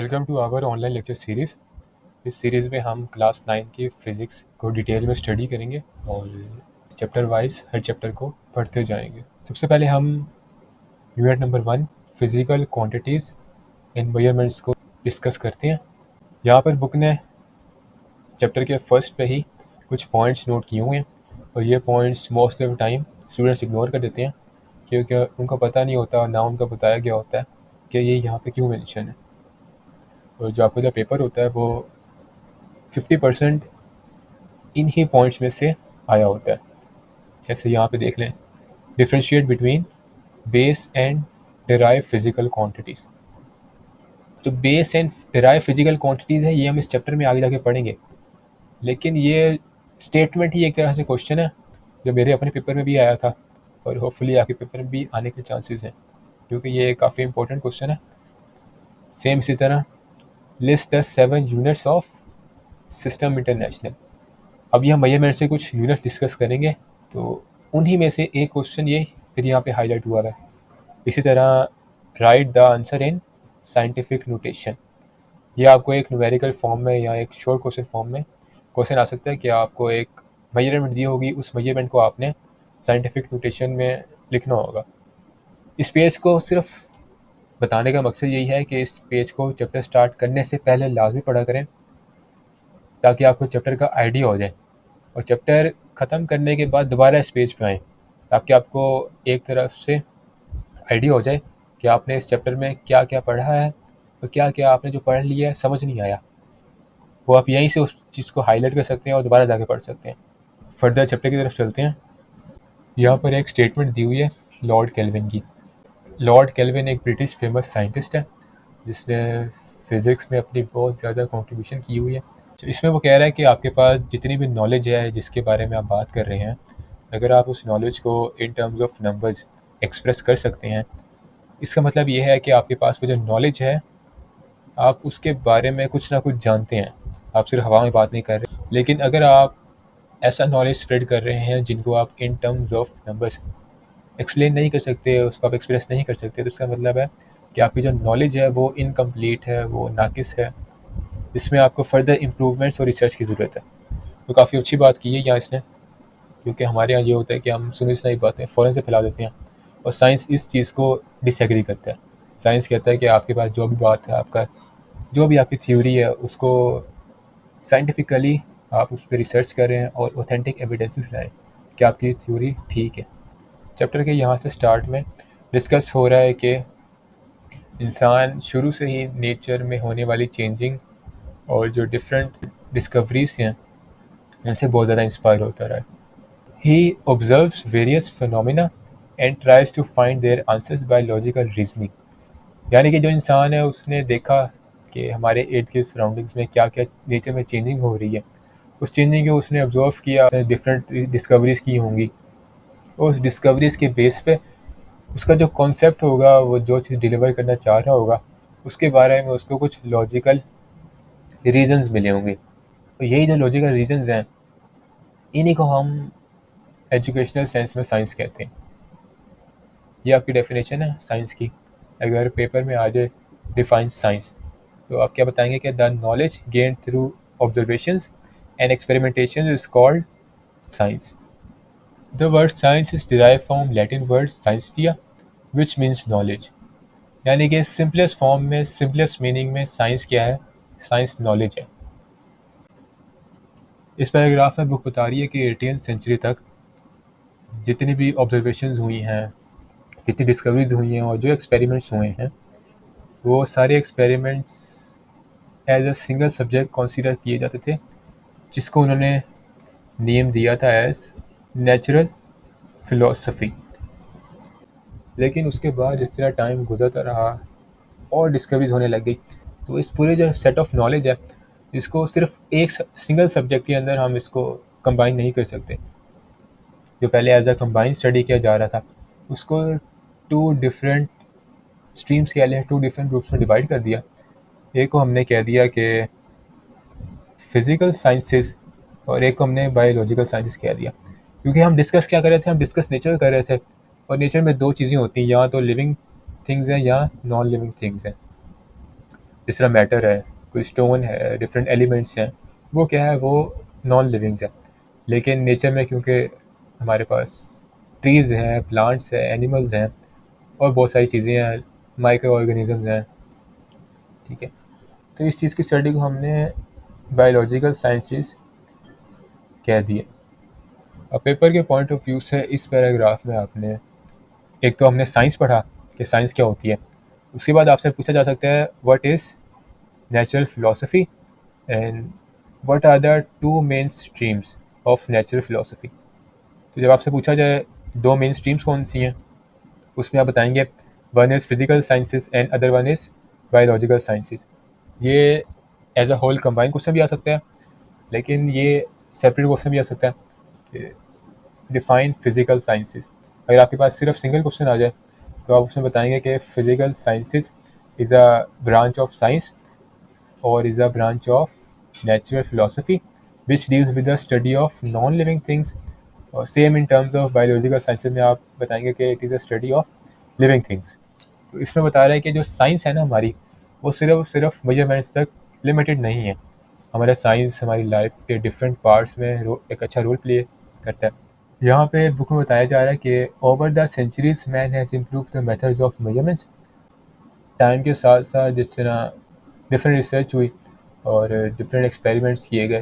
Welcome to our online lecture series. इस series में हम क्लास 9 की फ़िज़िक्स को डिटेल में स्टडी करेंगे और चैप्टर वाइज हर चैप्टर को पढ़ते जाएंगे। सबसे पहले हम unit number 1 physical quantities and measurements को डिस्कस करते हैं। यहाँ पर बुक ने चैप्टर के फर्स्ट पे ही कुछ पॉइंट्स नोट किए हुए हैं और ये points most of the time students ignore कर देते हैं क्योंकि उनको पता नहीं होता, ना उनको बताया गया होता है कि ये यहाँ पे क्यों मेंशन है। और जो आपका जो पेपर होता है वो 50% इन ही पॉइंट्स में से आया होता है। जैसे यहाँ पे देख लें, differentiate between base and derive physical quantities. जो base and derive physical quantities है ये हम इस चैप्टर में आगे जाके पढ़ेंगे, लेकिन ये स्टेटमेंट ही एक तरह से क्वेश्चन है जो मेरे अपने पेपर में भी आया था और होपफुली आपके पेपर में भी आने के चांसेस हैं क्योंकि ये काफ़ी इंपॉर्टेंट क्वेश्चन है। सेम इसी तरह list the 7 units of system international. अब हम मेजरमेंट से कुछ यूनिट डिस्कस करेंगे, तो उन्हीं में से एक क्वेश्चन ये फिर यहाँ पे हाईलाइट हुआ है। इसी तरह right the answer in scientific notation. ये आपको एक न्यूमेरिकल फॉर्म में या एक शॉर्ट क्वेश्चन फॉर्म में क्वेश्चन आ सकता है कि आपको एक मेजरमेंट दी होगी, उस मेजरमेंट को आपने साइंटिफिक नोटेशन में लिखना होगा। इस पेज को सिर्फ बताने का मकसद यही है कि इस पेज को चैप्टर स्टार्ट करने से पहले लाजमी पढ़ा करें ताकि आपको चैप्टर का आइडिया हो जाए और चैप्टर ख़त्म करने के बाद दोबारा इस पेज पे आएँ ताकि आपको एक तरफ से आइडिया हो जाए कि आपने इस चैप्टर में क्या क्या पढ़ा है और क्या क्या आपने जो पढ़ लिया है समझ नहीं आया, वो आप यहीं से उस चीज़ को हाईलाइट कर सकते हैं और दोबारा जाके पढ़ सकते हैं। फर्दर चैप्टर की तरफ चलते हैं। यहाँ पर एक स्टेटमेंट दी हुई है लॉर्ड केल्विन की। लॉर्ड केल्विन एक ब्रिटिश फेमस साइंटिस्ट है जिसने फ़िज़िक्स में अपनी बहुत ज़्यादा कंट्रीब्यूशन की हुई है। तो इसमें वो कह रहा है कि आपके पास जितनी भी नॉलेज है जिसके बारे में आप बात कर रहे हैं, अगर आप उस नॉलेज को इन टर्म्स ऑफ नंबर्स एक्सप्रेस कर सकते हैं, इसका मतलब ये है कि आपके पास वो जो नॉलेज है आप उसके बारे में कुछ ना कुछ जानते हैं, आप सिर्फ हवा में बात नहीं कर रहे। लेकिन अगर आप ऐसा नॉलेज स्प्रेड कर रहे हैं जिनको आप इन टर्म्स ऑफ नंबर्स एक्सप्लेन नहीं कर सकते, उसको आप एक्सप्रेस नहीं कर सकते, तो इसका मतलब है कि आपकी जो नॉलेज है वो इनकम्प्लीट है, वो नाकिस है, इसमें आपको फर्दर इम्प्रूवमेंट्स और रिसर्च की ज़रूरत है। तो काफ़ी अच्छी बात की है यहाँ इसने, क्योंकि हमारे यहाँ ये होता है कि हम सुनी सुनाई बातें फ़ौरन से फैला देते हैं और साइंस इस चीज़ को डिसएग्री करता है। साइंस कहता है कि आपके पास जो भी बात है, आपका जो भी आपकी थ्योरी है, उसको साइंटिफिकली आप उस पर रिसर्च करें और ऑथेंटिक एविडेंसेस लाएँ कि आपकी थ्योरी ठीक है। चैप्टर के यहाँ से स्टार्ट में डिस्कस हो रहा है कि इंसान शुरू से ही नेचर में होने वाली चेंजिंग और जो डिफरेंट डिस्कवरीज हैं इनसे बहुत ज़्यादा इंस्पायर होता रहा है। He observes various phenomena and tries to find their answers by logical reasoning. यानी कि जो इंसान है उसने देखा कि हमारे इर्द गिर्द सराउंडिंग्स में क्या क्या नेचर में चेंजिंग हो रही है, उस चेंजिंग को उसने ऑब्जर्व किया, डिफरेंट डिस्कवरीज की होंगी, उस डिस्कवरीज के बेस पे उसका जो कॉन्सेप्ट होगा, वो जो चीज़ डिलीवर करना चाह रहा होगा, उसके बारे में उसको कुछ लॉजिकल रीजंस मिले होंगे। तो यही जो लॉजिकल रीजंस हैं, इन्हीं को हम एजुकेशनल सेंस में साइंस कहते हैं। ये आपकी डेफिनेशन है साइंस की। अगर पेपर में आ जाए डिफाइन साइंस, तो आप क्या बताएंगे कि the knowledge gained through observations and experimentation is called science. The word science is derive from Latin word scientia which means knowledge. यानी कि सिंपलेस्ट फॉर्म में, सिंपलेस्ट मीनिंग में साइंस क्या है? साइंस नॉलेज है। इस पैराग्राफ में बुक बता रही है कि 18th सेंचुरी तक जितनी भी ऑब्जर्वेशंस हुई हैं, जितनी डिस्कवरीज हुई हैं और जो एक्सपेरिमेंट्स हुए हैं, वो सारे experiments as a single subject consider किए जाते थे, जिसको उन्होंने नेम दिया था एज नेचुरल फिलोसफी। लेकिन उसके बाद जिस तरह टाइम गुजरता रहा और डिस्कवरीज होने लग गई, तो इस पूरे जो सेट ऑफ नॉलेज है, इसको सिर्फ एक सिंगल सब्जेक्ट के अंदर हम इसको कंबाइन नहीं कर सकते। जो पहले एज अ कंबाइन स्टडी किया जा रहा था, उसको टू डिफरेंट स्ट्रीम्स कह लें, टू डिफरेंट ग्रुप्स में डिवाइड कर दिया। एक को हमने कह दिया कि फिज़िकल साइंसेस और एक को हमने बायोलॉजिकल साइंसेस कह दिया, क्योंकि हम डिस्कस क्या कर रहे थे? हम डिस्कस नेचर कर रहे थे, और नेचर में दो चीज़ें होती हैं, या तो लिविंग थिंग्स हैं या नॉन लिविंग थिंग्स हैं। जिस तरह मैटर है, कोई स्टोन है, डिफरेंट एलिमेंट्स हैं, वो क्या है, वो नॉन लिविंग्स हैं। लेकिन नेचर में क्योंकि हमारे पास ट्रीज़ हैं, प्लांट्स हैं, एनिमल्स हैं और बहुत सारी चीज़ें हैं, माइक्रो ऑर्गेनिजम्स हैं, ठीक है। तो इस चीज़ की स्टडी को हमने बायोलॉजिकल साइंसेस कह दिए। अब पेपर के पॉइंट ऑफ व्यू से इस पैराग्राफ में आपने एक तो हमने साइंस पढ़ा कि साइंस क्या होती है, उसके बाद आपसे पूछा जा सकता है what is natural philosophy and what are the two main streams of natural philosophy. तो जब आपसे पूछा जाए दो मेन स्ट्रीम्स कौन सी हैं, उसमें आप बताएंगे one is physical sciences and other one is biological sciences. ये as a whole combine question भी आ सकता है, लेकिन ये सेपरेट क्वेश्चन भी आ सकता है कि डिफाइन फिजिकल साइंसेस। अगर आपके पास सिर्फ सिंगल क्वेश्चन आ जाए तो आप उसमें बताएंगे कि physical sciences is a branch of science और is a branch of natural philosophy which deals with the study of non living things. और same in terms of biological sciences में आप बताएंगे कि it is a study of living things. तो इसमें बता रहा है कि जो साइंस है ना हमारी, वो सिर्फ मेजरमेंट्स तक लिमिटेड नहीं है। हमारा साइंस हमारी लाइफ के डिफरेंट पार्ट्स में एक अच्छा रोल प्ले करता है। यहाँ पे बुक में बताया जा रहा है कि over the centuries man has improve the methods of measurements. Time के साथ साथ जिस तरह डिफरेंट रिसर्च हुई और डिफरेंट एक्सपेरिमेंट्स किए गए,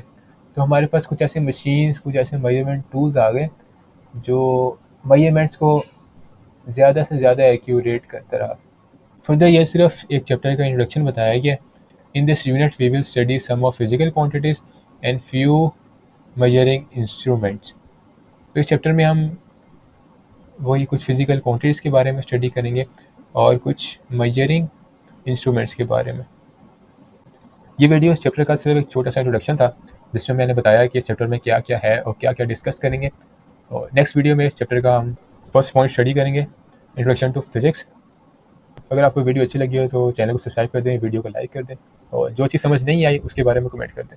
तो हमारे पास कुछ ऐसे मशीन्स, कुछ ऐसे मेजरमेंट टूल्स आ गए जो मेजरमेंट्स को ज़्यादा से ज़्यादा एक्यूरेट करता रहा। फर्दर ये सिर्फ एक चैप्टर का इंट्रोडक्शन बताया गया। In this unit we will study some of physical quantities and few measuring instruments. तो इस चैप्टर में हम वही कुछ फिजिकल क्वांटिटीज़ के बारे में स्टडी करेंगे और कुछ मेजरिंग इंस्ट्रूमेंट्स के बारे में। ये वीडियो इस चैप्टर का सिर्फ एक छोटा सा इंट्रोडक्शन था, जिसमें मैंने बताया कि इस चैप्टर में क्या क्या है और क्या क्या डिस्कस करेंगे। और नेक्स्ट वीडियो में इस चैप्टर का हम फर्स्ट पॉइंट स्टडी करेंगे, इंट्रोडक्शन टू फिजिक्स। अगर आपको वीडियो अच्छी लगी हो तो चैनल को सब्सक्राइब कर दें, वीडियो को लाइक कर दें और जो चीज़ समझ नहीं आई उसके बारे में कमेंट कर दें।